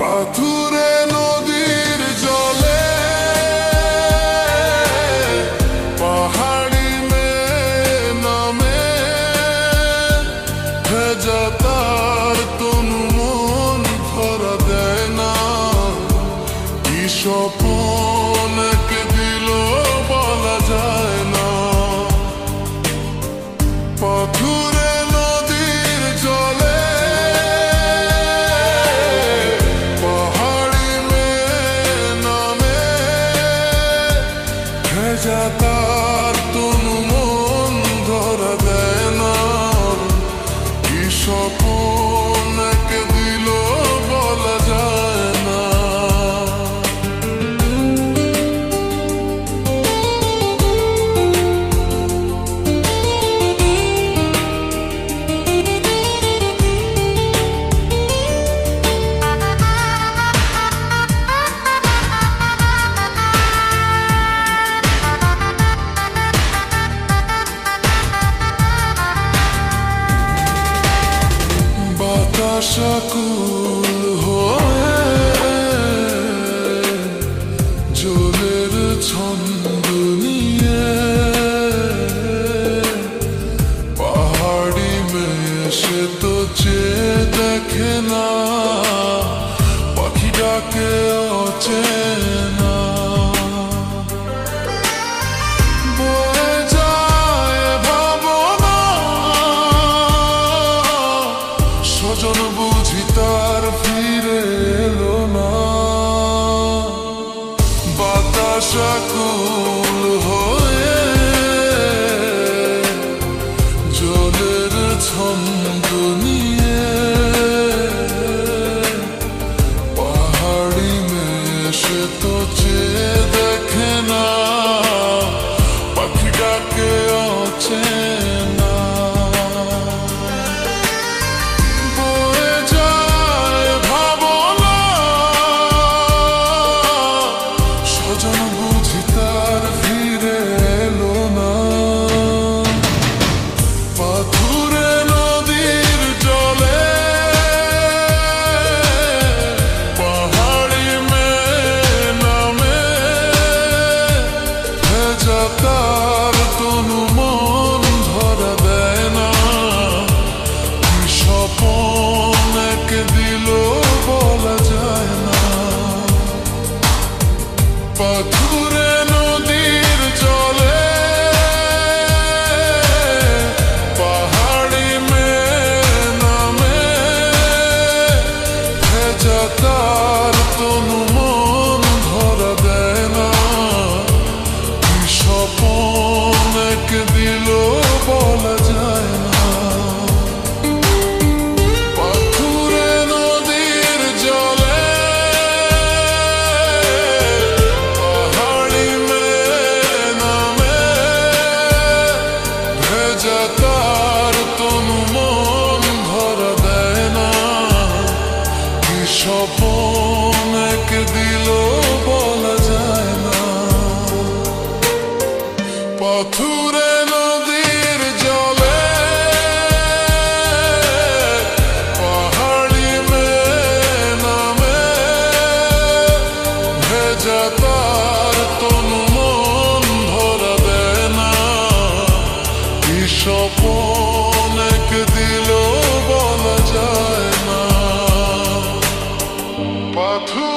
পাথুরে নদীর জলে পাহাড়ি মেয়ে নামে ভেজা তার তনু মন ধরা দেয় না। কি স্বপ্ন কে দিল বলা যায় না। পাথুরে নদীর জলে ভেজা তার তনু মন ধরা দেয় না। কি স্বপ্ন কে দিল বলা যায় না। আশাকুল হয়ে জলের ছন্দ নিয়ে পাহাড়ি মেয়ে সে তো চেয়ে দেখে না। পাখিটাকে অচেনা বয়ে যায় ভাবনা। স্বজন বুঝি তার ফিরে এলো না। বাতাস আকুল হয়ে জলের ছন্দ নিয়ে পাহাড়ি মেয়ে সে তো চেয়ে দেখে না। পাখিটাকে অচেনা তার তনু মন ধরা দেয় না। কি স্বপ্ন কে দিল বলা যায় না। পাথুরে নদীর জলে পাহাড়ি মেয়ে নামে ভেজা তার তনু মন ধরা দেয় না। স্বপ্ন কে দিল বলা যায় না। পাথুরে নদীর জলে পাহাড়ি মেয়ে নামে ভেজা তার তনু মন ধরা দেয় না। কি স্বপ্ন কে দিল বলা যায় না। পাথুরে নদীর জলে পাহাড়ি মেয়ে নামে ভেজা তার তনু মন ধরা দেয় না। কি স্বপ্ন কে দিল বলা যায় না। পাথুরে